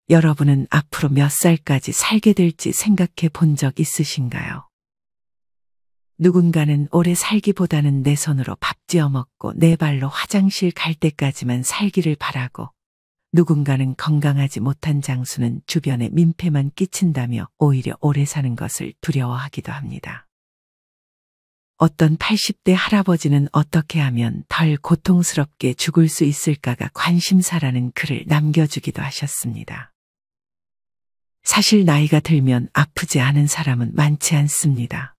여러분은 앞으로 몇 살까지 살게 될지 생각해 본 적 있으신가요? 누군가는 오래 살기보다는 내 손으로 밥 지어 먹고 내 발로 화장실 갈 때까지만 살기를 바라고, 누군가는 건강하지 못한 장수는 주변에 민폐만 끼친다며 오히려 오래 사는 것을 두려워하기도 합니다. 어떤 80대 할아버지는 어떻게 하면 덜 고통스럽게 죽을 수 있을까가 관심사라는 글을 남겨주기도 하셨습니다. 사실 나이가 들면 아프지 않은 사람은 많지 않습니다.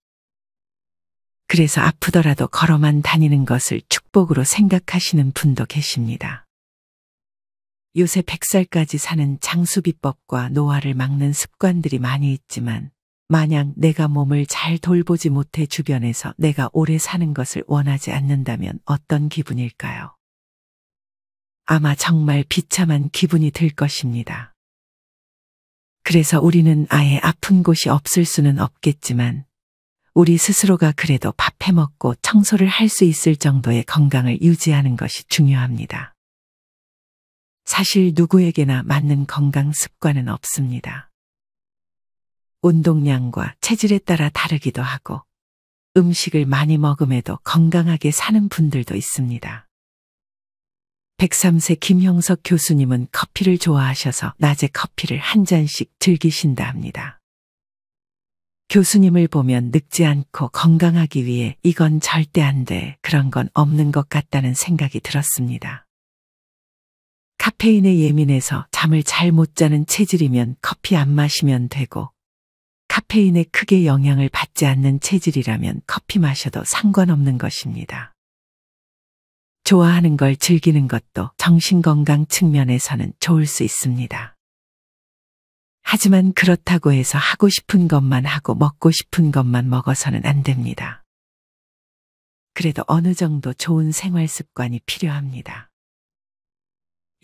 그래서 아프더라도 걸어만 다니는 것을 축복으로 생각하시는 분도 계십니다. 요새 100살까지 사는 장수비법과 노화를 막는 습관들이 많이 있지만, 만약 내가 몸을 잘 돌보지 못해 주변에서 내가 오래 사는 것을 원하지 않는다면 어떤 기분일까요? 아마 정말 비참한 기분이 들 것입니다. 그래서 우리는 아예 아픈 곳이 없을 수는 없겠지만, 우리 스스로가 그래도 밥 해먹고 청소를 할 수 있을 정도의 건강을 유지하는 것이 중요합니다. 사실 누구에게나 맞는 건강 습관은 없습니다. 운동량과 체질에 따라 다르기도 하고, 음식을 많이 먹음에도 건강하게 사는 분들도 있습니다. 103세 김형석 교수님은 커피를 좋아하셔서 낮에 커피를 한 잔씩 즐기신다 합니다. 교수님을 보면 늙지 않고 건강하기 위해 이건 절대 안 돼, 그런 건 없는 것 같다는 생각이 들었습니다. 카페인에 예민해서 잠을 잘 못 자는 체질이면 커피 안 마시면 되고, 카페인에 크게 영향을 받지 않는 체질이라면 커피 마셔도 상관없는 것입니다. 좋아하는 걸 즐기는 것도 정신건강 측면에서는 좋을 수 있습니다. 하지만 그렇다고 해서 하고 싶은 것만 하고 먹고 싶은 것만 먹어서는 안 됩니다. 그래도 어느 정도 좋은 생활 습관이 필요합니다.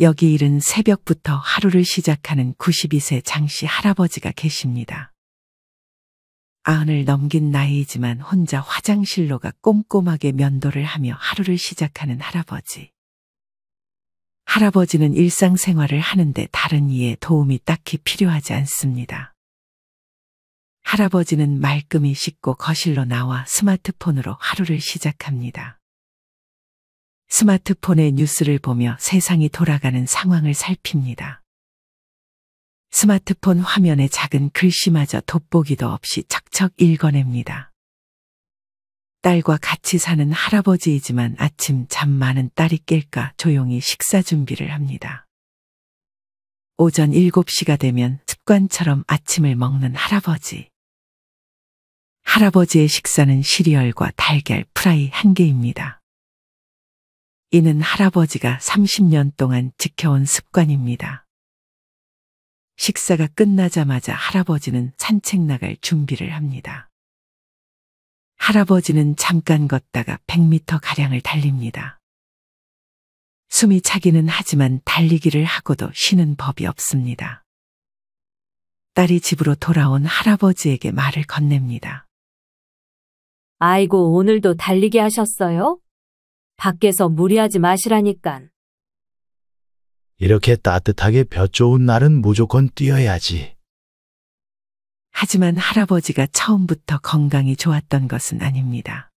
여기 이른 새벽부터 하루를 시작하는 92세 장씨 할아버지가 계십니다. 90을 넘긴 나이이지만 혼자 화장실로가 꼼꼼하게 면도를 하며 하루를 시작하는 할아버지. 할아버지는 일상생활을 하는데 다른 이의 도움이 딱히 필요하지 않습니다. 할아버지는 말끔히 씻고 거실로 나와 스마트폰으로 하루를 시작합니다. 스마트폰의 뉴스를 보며 세상이 돌아가는 상황을 살핍니다. 스마트폰 화면에 작은 글씨마저 돋보기도 없이 척척 읽어냅니다. 딸과 같이 사는 할아버지이지만 아침 잠 많은 딸이 깰까 조용히 식사 준비를 합니다. 오전 7시가 되면 습관처럼 아침을 먹는 할아버지. 할아버지의 식사는 시리얼과 달걀 프라이 1개입니다. 이는 할아버지가 30년 동안 지켜온 습관입니다. 식사가 끝나자마자 할아버지는 산책 나갈 준비를 합니다. 할아버지는 잠깐 걷다가 100m가량을 달립니다. 숨이 차기는 하지만 달리기를 하고도 쉬는 법이 없습니다. 딸이 집으로 돌아온 할아버지에게 말을 건넵니다. 아이고, 오늘도 달리기 하셨어요? 밖에서 무리하지 마시라니깐. 이렇게 따뜻하게 볕 좋은 날은 무조건 뛰어야지. 하지만 할아버지가 처음부터 건강이 좋았던 것은 아닙니다.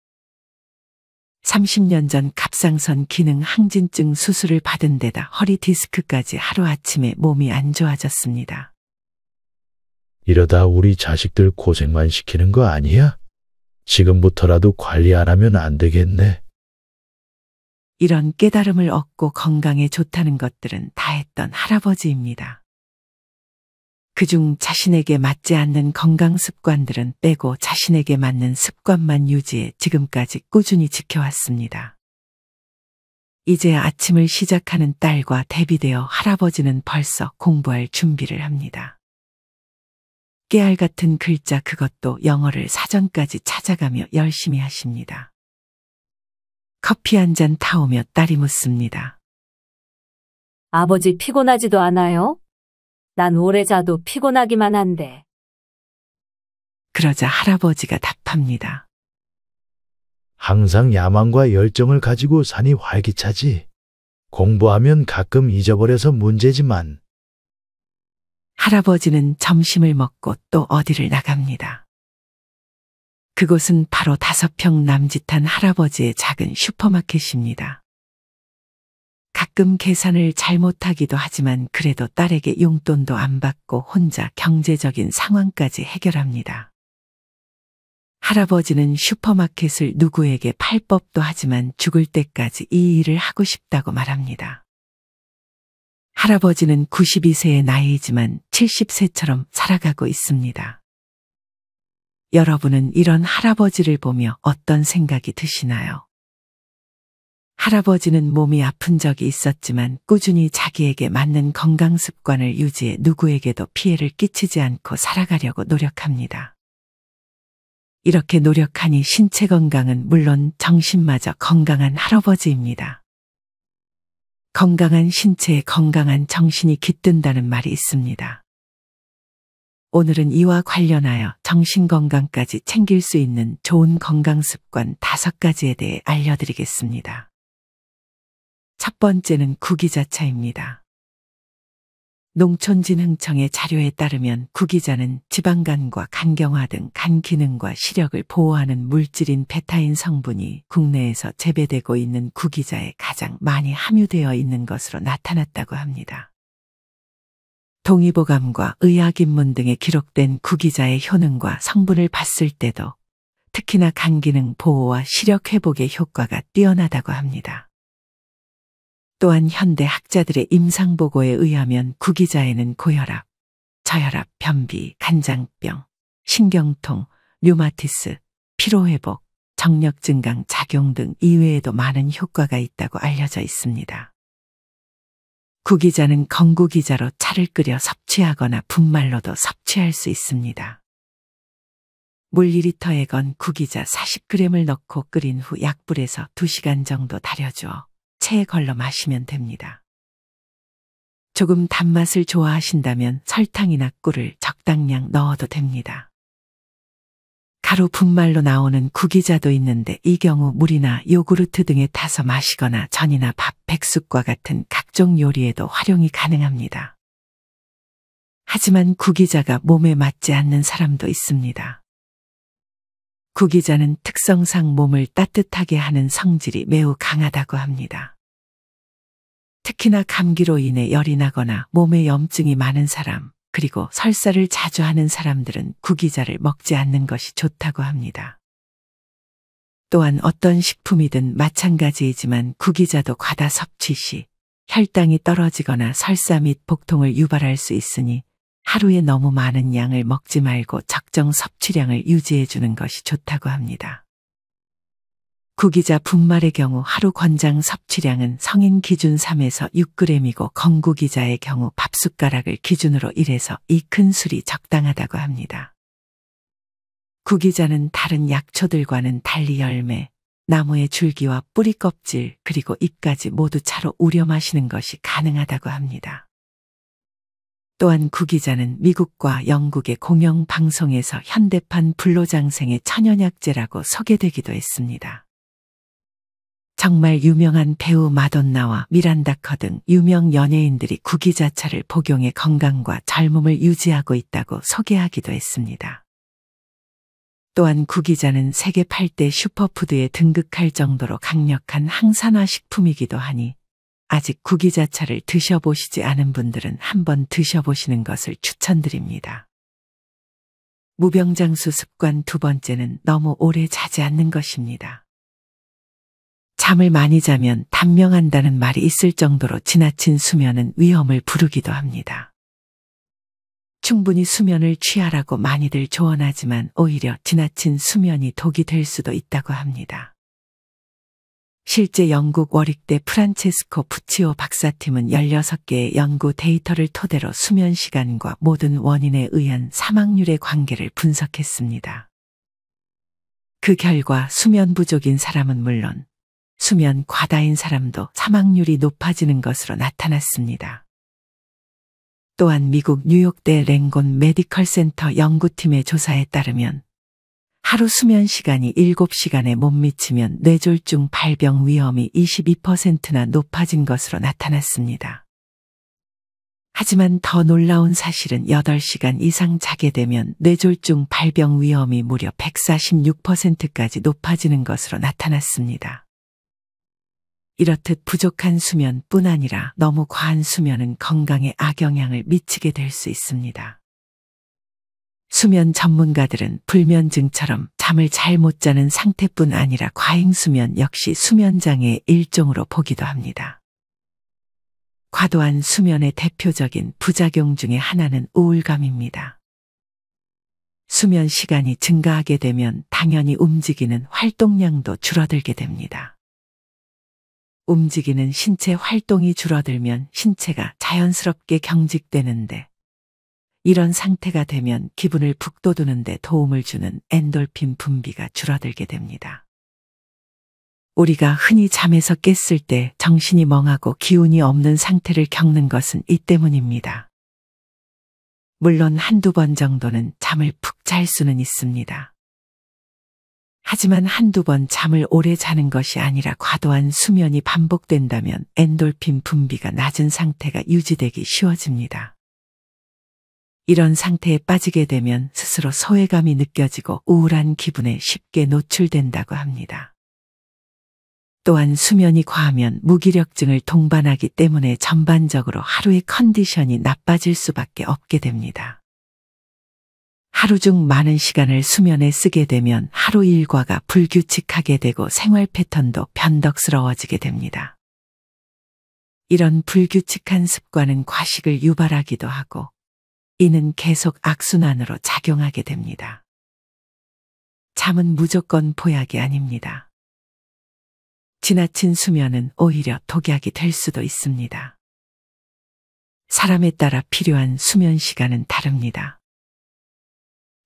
30년 전 갑상선 기능 항진증 수술을 받은 데다 허리 디스크까지 하루아침에 몸이 안 좋아졌습니다. 이러다 우리 자식들 고생만 시키는 거 아니야? 지금부터라도 관리 안 하면 안 되겠네. 이런 깨달음을 얻고 건강에 좋다는 것들은 다 했던 할아버지입니다. 그중 자신에게 맞지 않는 건강 습관들은 빼고 자신에게 맞는 습관만 유지해 지금까지 꾸준히 지켜왔습니다. 이제 아침을 시작하는 딸과 대비되어 할아버지는 벌써 공부할 준비를 합니다. 깨알 같은 글자 그것도 영어를 사전까지 찾아가며 열심히 하십니다. 커피 한 잔 타오며 딸이 묻습니다. 아버지 피곤하지도 않아요? 난 오래 자도 피곤하기만 한데. 그러자 할아버지가 답합니다. 항상 야망과 열정을 가지고 사니 활기차지. 공부하면 가끔 잊어버려서 문제지만. 할아버지는 점심을 먹고 또 어디를 나갑니다. 그곳은 바로 5평 남짓한 할아버지의 작은 슈퍼마켓입니다. 가끔 계산을 잘못하기도 하지만 그래도 딸에게 용돈도 안 받고 혼자 경제적인 상황까지 해결합니다. 할아버지는 슈퍼마켓을 누구에게 팔 법도 하지만 죽을 때까지 이 일을 하고 싶다고 말합니다. 할아버지는 92세의 나이이지만 70세처럼 살아가고 있습니다. 여러분은 이런 할아버지를 보며 어떤 생각이 드시나요? 할아버지는 몸이 아픈 적이 있었지만 꾸준히 자기에게 맞는 건강 습관을 유지해 누구에게도 피해를 끼치지 않고 살아가려고 노력합니다. 이렇게 노력하니 신체 건강은 물론 정신마저 건강한 할아버지입니다. 건강한 신체에 건강한 정신이 깃든다는 말이 있습니다. 오늘은 이와 관련하여 정신건강까지 챙길 수 있는 좋은 건강습관 5가지에 대해 알려드리겠습니다. 첫 번째는 구기자차입니다. 농촌진흥청의 자료에 따르면 구기자는 지방간과 간경화 등 간 기능과 시력을 보호하는 물질인 베타인 성분이 국내에서 재배되고 있는 구기자에 가장 많이 함유되어 있는 것으로 나타났다고 합니다. 동의보감과 의학입문 등에 기록된 구기자의 효능과 성분을 봤을 때도 특히나 간 기능 보호와 시력 회복의 효과가 뛰어나다고 합니다. 또한 현대 학자들의 임상보고에 의하면 구기자에는 고혈압, 저혈압, 변비, 간장병, 신경통, 류마티스, 피로회복, 정력 증강 작용 등 이외에도 많은 효과가 있다고 알려져 있습니다. 구기자는 건구기자로 차를 끓여 섭취하거나 분말로도 섭취할 수 있습니다. 물 2리터에 건 구기자 40g을 넣고 끓인 후 약불에서 2시간 정도 달여주어 체에 걸러 마시면 됩니다. 조금 단맛을 좋아하신다면 설탕이나 꿀을 적당량 넣어도 됩니다. 가루 분말로 나오는 구기자도 있는데 이 경우 물이나 요구르트 등에 타서 마시거나 전이나 밥, 백숙과 같은 각종 요리에도 활용이 가능합니다. 하지만 구기자가 몸에 맞지 않는 사람도 있습니다. 구기자는 특성상 몸을 따뜻하게 하는 성질이 매우 강하다고 합니다. 특히나 감기로 인해 열이 나거나 몸에 염증이 많은 사람, 그리고 설사를 자주 하는 사람들은 구기자를 먹지 않는 것이 좋다고 합니다. 또한 어떤 식품이든 마찬가지이지만 구기자도 과다 섭취 시 혈당이 떨어지거나 설사 및 복통을 유발할 수 있으니 하루에 너무 많은 양을 먹지 말고 적정 섭취량을 유지해 주는 것이 좋다고 합니다. 구기자 분말의 경우 하루 권장 섭취량은 성인 기준 3에서 6g이고 건구기자의 경우 밥숟가락을 기준으로 1에서 2큰술이 적당하다고 합니다. 구기자는 다른 약초들과는 달리 열매, 나무의 줄기와 뿌리 껍질 그리고 잎까지 모두 차로 우려 마시는 것이 가능하다고 합니다. 또한 구기자는 미국과 영국의 공영방송에서 현대판 불로장생의 천연약재라고 소개되기도 했습니다. 정말 유명한 배우 마돈나와 미란다 커 등 유명 연예인들이 구기자차를 복용해 건강과 젊음을 유지하고 있다고 소개하기도 했습니다. 또한 구기자는 세계 8대 슈퍼푸드에 등극할 정도로 강력한 항산화 식품이기도 하니 아직 구기자차를 드셔보시지 않은 분들은 한번 드셔보시는 것을 추천드립니다. 무병장수 습관 2번째는 너무 오래 자지 않는 것입니다. 잠을 많이 자면 단명한다는 말이 있을 정도로 지나친 수면은 위험을 부르기도 합니다. 충분히 수면을 취하라고 많이들 조언하지만 오히려 지나친 수면이 독이 될 수도 있다고 합니다. 실제 영국 워릭대 프란체스코 푸치오 박사팀은 16개의 연구 데이터를 토대로 수면 시간과 모든 원인에 의한 사망률의 관계를 분석했습니다. 그 결과 수면 부족인 사람은 물론 수면 과다인 사람도 사망률이 높아지는 것으로 나타났습니다. 또한 미국 뉴욕대 랭곤 메디컬 센터 연구팀의 조사에 따르면 하루 수면 시간이 7시간에 못 미치면 뇌졸중 발병 위험이 22%나 높아진 것으로 나타났습니다. 하지만 더 놀라운 사실은 8시간 이상 자게 되면 뇌졸중 발병 위험이 무려 146%까지 높아지는 것으로 나타났습니다. 이렇듯 부족한 수면뿐 아니라 너무 과한 수면은 건강에 악영향을 미치게 될 수 있습니다. 수면 전문가들은 불면증처럼 잠을 잘 못 자는 상태뿐 아니라 과잉수면 역시 수면장애의 일종으로 보기도 합니다. 과도한 수면의 대표적인 부작용 중에 하나는 우울감입니다. 수면 시간이 증가하게 되면 당연히 움직이는 활동량도 줄어들게 됩니다. 움직이는 신체 활동이 줄어들면 신체가 자연스럽게 경직되는데 이런 상태가 되면 기분을 북돋우는 데 도움을 주는 엔돌핀 분비가 줄어들게 됩니다. 우리가 흔히 잠에서 깼을 때 정신이 멍하고 기운이 없는 상태를 겪는 것은 이 때문입니다. 물론 한두 번 정도는 잠을 푹 잘 수는 있습니다. 하지만 한두 번 잠을 오래 자는 것이 아니라 과도한 수면이 반복된다면 엔돌핀 분비가 낮은 상태가 유지되기 쉬워집니다. 이런 상태에 빠지게 되면 스스로 소외감이 느껴지고 우울한 기분에 쉽게 노출된다고 합니다. 또한 수면이 과하면 무기력증을 동반하기 때문에 전반적으로 하루의 컨디션이 나빠질 수밖에 없게 됩니다. 하루 중 많은 시간을 수면에 쓰게 되면 하루 일과가 불규칙하게 되고 생활 패턴도 변덕스러워지게 됩니다. 이런 불규칙한 습관은 과식을 유발하기도 하고 이는 계속 악순환으로 작용하게 됩니다. 잠은 무조건 보약이 아닙니다. 지나친 수면은 오히려 독약이 될 수도 있습니다. 사람에 따라 필요한 수면 시간은 다릅니다.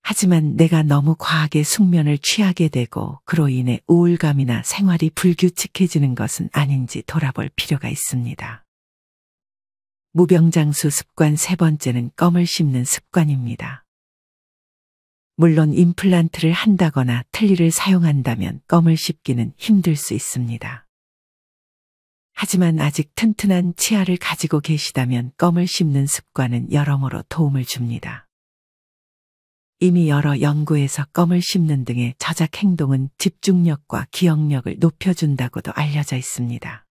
하지만 내가 너무 과하게 숙면을 취하게 되고 그로 인해 우울감이나 생활이 불규칙해지는 것은 아닌지 돌아볼 필요가 있습니다. 무병장수 습관 3번째는 껌을 씹는 습관입니다. 물론 임플란트를 한다거나 틀니를 사용한다면 껌을 씹기는 힘들 수 있습니다. 하지만 아직 튼튼한 치아를 가지고 계시다면 껌을 씹는 습관은 여러모로 도움을 줍니다. 이미 여러 연구에서 껌을 씹는 등의 저작 행동은 집중력과 기억력을 높여준다고도 알려져 있습니다.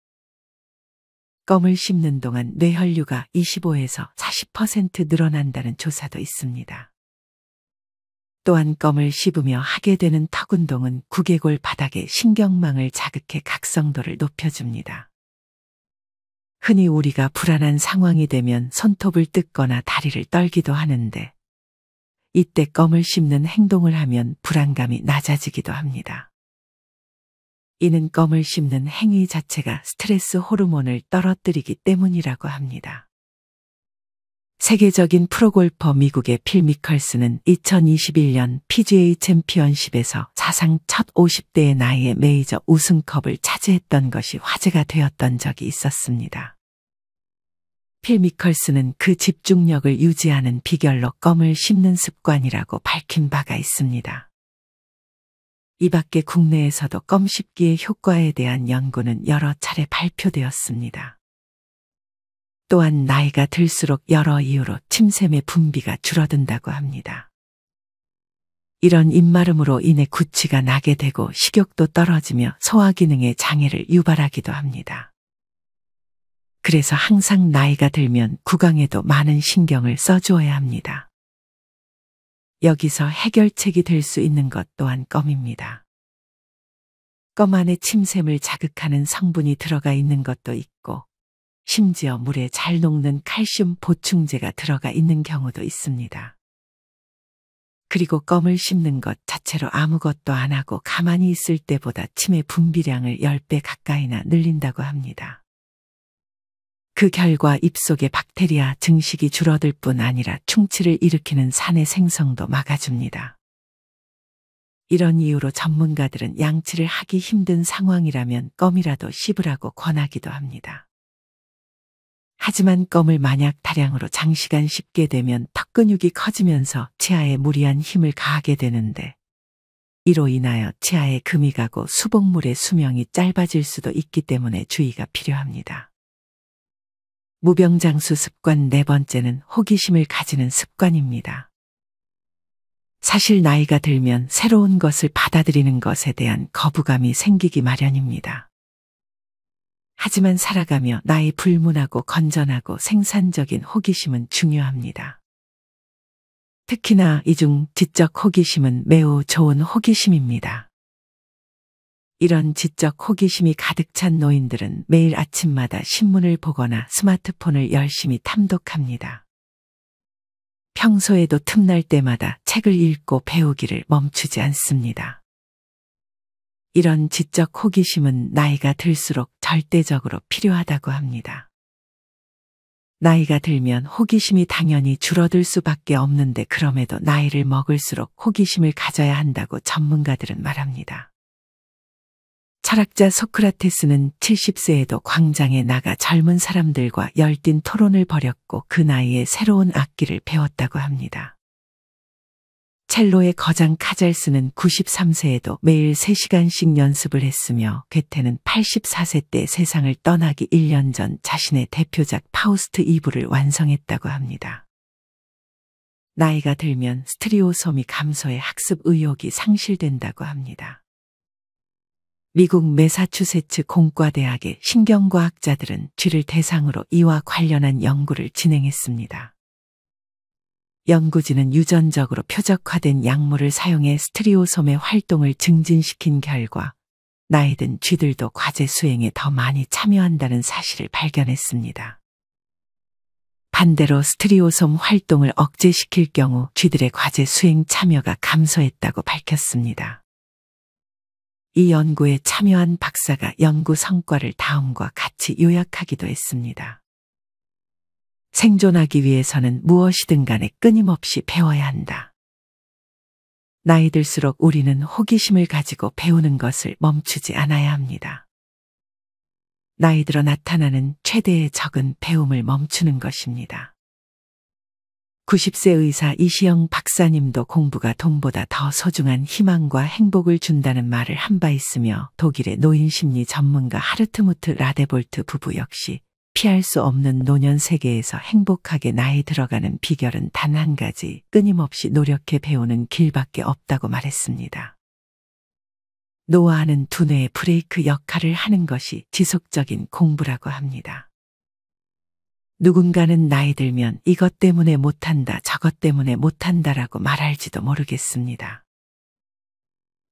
껌을 씹는 동안 뇌혈류가 25에서 40% 늘어난다는 조사도 있습니다. 또한 껌을 씹으며 하게 되는 턱 운동은 구개골 바닥의 신경망을 자극해 각성도를 높여줍니다. 흔히 우리가 불안한 상황이 되면 손톱을 뜯거나 다리를 떨기도 하는데 이때 껌을 씹는 행동을 하면 불안감이 낮아지기도 합니다. 이는 껌을 씹는 행위 자체가 스트레스 호르몬을 떨어뜨리기 때문이라고 합니다. 세계적인 프로골퍼 미국의 필 미컬슨은 2021년 PGA 챔피언십에서 사상 첫 50대의 나이에 메이저 우승컵을 차지했던 것이 화제가 되었던 적이 있었습니다. 필 미컬슨은 그 집중력을 유지하는 비결로 껌을 씹는 습관이라고 밝힌 바가 있습니다. 이 밖에 국내에서도 껌 씹기의 효과에 대한 연구는 여러 차례 발표되었습니다. 또한 나이가 들수록 여러 이유로 침샘의 분비가 줄어든다고 합니다. 이런 입마름으로 인해 구취가 나게 되고 식욕도 떨어지며 소화기능의 장애를 유발하기도 합니다. 그래서 항상 나이가 들면 구강에도 많은 신경을 써주어야 합니다. 여기서 해결책이 될 수 있는 것 또한 껌입니다. 껌 안에 침샘을 자극하는 성분이 들어가 있는 것도 있고 심지어 물에 잘 녹는 칼슘 보충제가 들어가 있는 경우도 있습니다. 그리고 껌을 씹는 것 자체로 아무것도 안 하고 가만히 있을 때보다 침의 분비량을 10배 가까이나 늘린다고 합니다. 그 결과 입속의 박테리아 증식이 줄어들 뿐 아니라 충치를 일으키는 산의 생성도 막아줍니다. 이런 이유로 전문가들은 양치를 하기 힘든 상황이라면 껌이라도 씹으라고 권하기도 합니다. 하지만 껌을 만약 다량으로 장시간 씹게 되면 턱 근육이 커지면서 치아에 무리한 힘을 가하게 되는데 이로 인하여 치아에 금이 가고 수복물의 수명이 짧아질 수도 있기 때문에 주의가 필요합니다. 무병장수 습관 네 번째는 호기심을 가지는 습관입니다. 사실 나이가 들면 새로운 것을 받아들이는 것에 대한 거부감이 생기기 마련입니다. 하지만 살아가며 나의 불문하고 건전하고 생산적인 호기심은 중요합니다. 특히나 이중 지적 호기심은 매우 좋은 호기심입니다. 이런 지적 호기심이 가득 찬 노인들은 매일 아침마다 신문을 보거나 스마트폰을 열심히 탐독합니다. 평소에도 틈날 때마다 책을 읽고 배우기를 멈추지 않습니다. 이런 지적 호기심은 나이가 들수록 절대적으로 필요하다고 합니다. 나이가 들면 호기심이 당연히 줄어들 수밖에 없는데 그럼에도 나이를 먹을수록 호기심을 가져야 한다고 전문가들은 말합니다. 철학자 소크라테스는 70세에도 광장에 나가 젊은 사람들과 열띤 토론을 벌였고 그 나이에 새로운 악기를 배웠다고 합니다. 첼로의 거장 카잘스는 93세에도 매일 3시간씩 연습을 했으며 괴테는 84세 때 세상을 떠나기 1년 전 자신의 대표작 파우스트 2부를 완성했다고 합니다. 나이가 들면 스트리오솜이 감소해 학습 의욕이 상실된다고 합니다. 미국 매사추세츠 공과대학의 신경과학자들은 쥐를 대상으로 이와 관련한 연구를 진행했습니다. 연구진은 유전적으로 표적화된 약물을 사용해 스트리오솜의 활동을 증진시킨 결과 나이 든 쥐들도 과제 수행에 더 많이 참여한다는 사실을 발견했습니다. 반대로 스트리오솜 활동을 억제시킬 경우 쥐들의 과제 수행 참여가 감소했다고 밝혔습니다. 이 연구에 참여한 박사가 연구 성과를 다음과 같이 요약하기도 했습니다. 생존하기 위해서는 무엇이든 간에 끊임없이 배워야 한다. 나이 들수록 우리는 호기심을 가지고 배우는 것을 멈추지 않아야 합니다. 나이 들어 나타나는 최대의 적은 배움을 멈추는 것입니다. 90세 의사 이시영 박사님도 공부가 돈보다 더 소중한 희망과 행복을 준다는 말을 한 바 있으며 독일의 노인 심리 전문가 하르트무트 라데볼트 부부 역시 피할 수 없는 노년 세계에서 행복하게 나이 들어가는 비결은 단 한 가지, 끊임없이 노력해 배우는 길밖에 없다고 말했습니다. 노화하는 두뇌의 브레이크 역할을 하는 것이 지속적인 공부라고 합니다. 누군가는 나이 들면 이것 때문에 못한다, 저것 때문에 못한다라고 말할지도 모르겠습니다.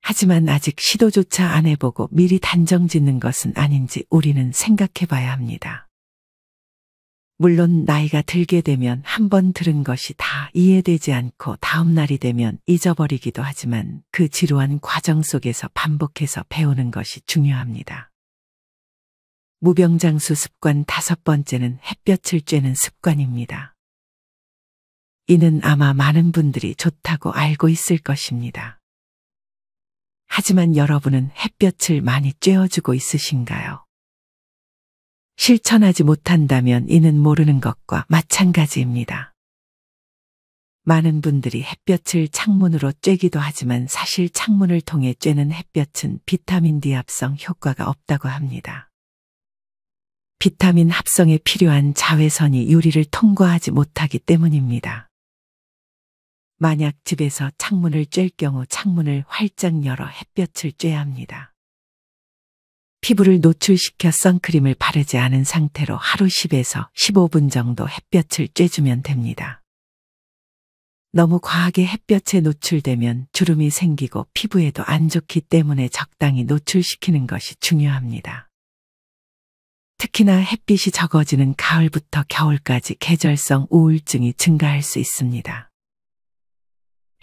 하지만 아직 시도조차 안 해보고 미리 단정 짓는 것은 아닌지 우리는 생각해 봐야 합니다. 물론 나이가 들게 되면 한 번 들은 것이 다 이해되지 않고 다음 날이 되면 잊어버리기도 하지만 그 지루한 과정 속에서 반복해서 배우는 것이 중요합니다. 무병장수 습관 5번째는 햇볕을 쬐는 습관입니다. 이는 아마 많은 분들이 좋다고 알고 있을 것입니다. 하지만 여러분은 햇볕을 많이 쬐어주고 있으신가요? 실천하지 못한다면 이는 모르는 것과 마찬가지입니다. 많은 분들이 햇볕을 창문으로 쬐기도 하지만 사실 창문을 통해 쬐는 햇볕은 비타민 D 합성 효과가 없다고 합니다. 비타민 합성에 필요한 자외선이 유리를 통과하지 못하기 때문입니다. 만약 집에서 창문을 쬐을 경우 창문을 활짝 열어 햇볕을 쬐야 합니다. 피부를 노출시켜 선크림을 바르지 않은 상태로 하루 10에서 15분 정도 햇볕을 쬐주면 됩니다. 너무 과하게 햇볕에 노출되면 주름이 생기고 피부에도 안 좋기 때문에 적당히 노출시키는 것이 중요합니다. 특히나 햇빛이 적어지는 가을부터 겨울까지 계절성 우울증이 증가할 수 있습니다.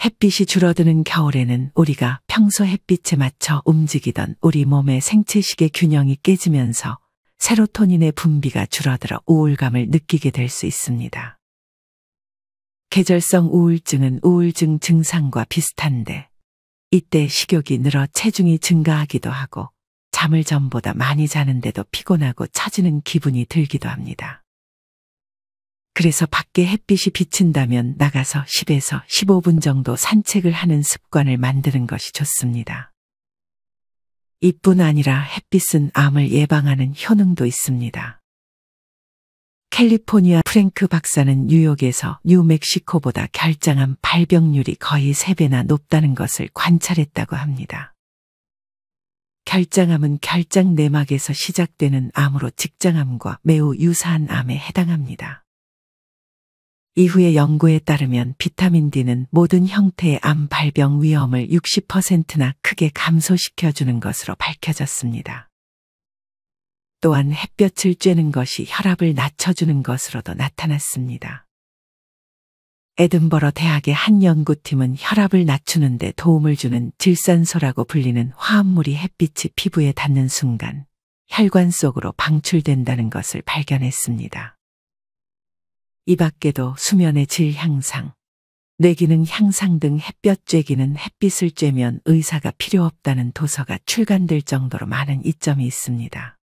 햇빛이 줄어드는 겨울에는 우리가 평소 햇빛에 맞춰 움직이던 우리 몸의 생체식의 균형이 깨지면서 세로토닌의 분비가 줄어들어 우울감을 느끼게 될 수 있습니다. 계절성 우울증은 우울증 증상과 비슷한데 이때 식욕이 늘어 체중이 증가하기도 하고 잠을 전보다 많이 자는데도 피곤하고 처지는 기분이 들기도 합니다. 그래서 밖에 햇빛이 비친다면 나가서 10에서 15분 정도 산책을 하는 습관을 만드는 것이 좋습니다. 이뿐 아니라 햇빛은 암을 예방하는 효능도 있습니다. 캘리포니아 프랭크 박사는 뉴욕에서 뉴멕시코보다 결장암 발병률이 거의 3배나 높다는 것을 관찰했다고 합니다. 결장암은 결장 내막에서 시작되는 암으로 직장암과 매우 유사한 암에 해당합니다. 이후의 연구에 따르면 비타민 D는 모든 형태의 암 발병 위험을 60%나 크게 감소시켜주는 것으로 밝혀졌습니다. 또한 햇볕을 쬐는 것이 혈압을 낮춰주는 것으로도 나타났습니다. 에든버러 대학의 한 연구팀은 혈압을 낮추는 데 도움을 주는 질산소라고 불리는 화합물이 햇빛이 피부에 닿는 순간 혈관 속으로 방출된다는 것을 발견했습니다. 이 밖에도 수면의 질 향상, 뇌기능 향상 등 햇볕 쬐기는 햇빛을 쬐면 의사가 필요 없다는 도서가 출간될 정도로 많은 이점이 있습니다.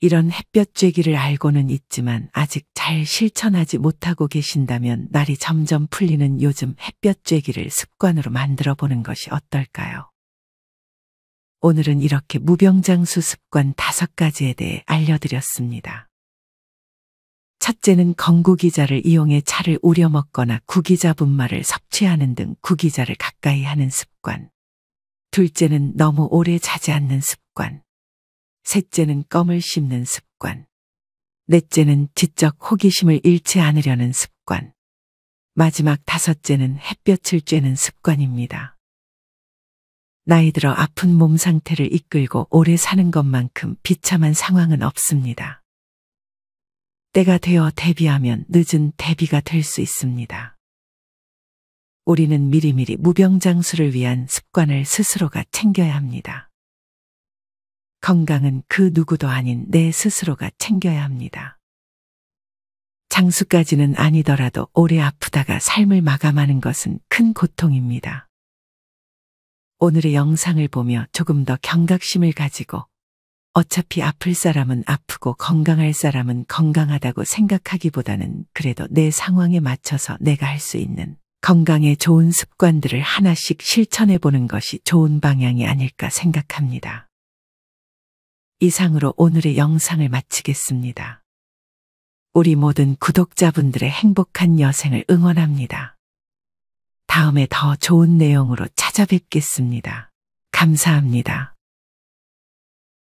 이런 햇볕 쬐기를 알고는 있지만 아직 잘 실천하지 못하고 계신다면 날이 점점 풀리는 요즘 햇볕 쬐기를 습관으로 만들어 보는 것이 어떨까요? 오늘은 이렇게 무병장수 습관 5가지에 대해 알려드렸습니다. 첫째는 건구기자를 이용해 차를 우려 먹거나 구기자 분말을 섭취하는 등 구기자를 가까이 하는 습관. 둘째는 너무 오래 자지 않는 습관. 셋째는 껌을 씹는 습관. 넷째는 지적 호기심을 잃지 않으려는 습관. 마지막 5째는 햇볕을 쬐는 습관입니다. 나이 들어 아픈 몸 상태를 이끌고 오래 사는 것만큼 비참한 상황은 없습니다. 때가 되어 대비하면 늦은 대비가 될 수 있습니다. 우리는 미리미리 무병장수를 위한 습관을 스스로가 챙겨야 합니다. 건강은 그 누구도 아닌 내 스스로가 챙겨야 합니다. 장수까지는 아니더라도 오래 아프다가 삶을 마감하는 것은 큰 고통입니다. 오늘의 영상을 보며 조금 더 경각심을 가지고 어차피 아플 사람은 아프고 건강할 사람은 건강하다고 생각하기보다는 그래도 내 상황에 맞춰서 내가 할 수 있는 건강에 좋은 습관들을 하나씩 실천해 보는 것이 좋은 방향이 아닐까 생각합니다. 이상으로 오늘의 영상을 마치겠습니다. 우리 모든 구독자분들의 행복한 여생을 응원합니다. 다음에 더 좋은 내용으로 찾아뵙겠습니다. 감사합니다.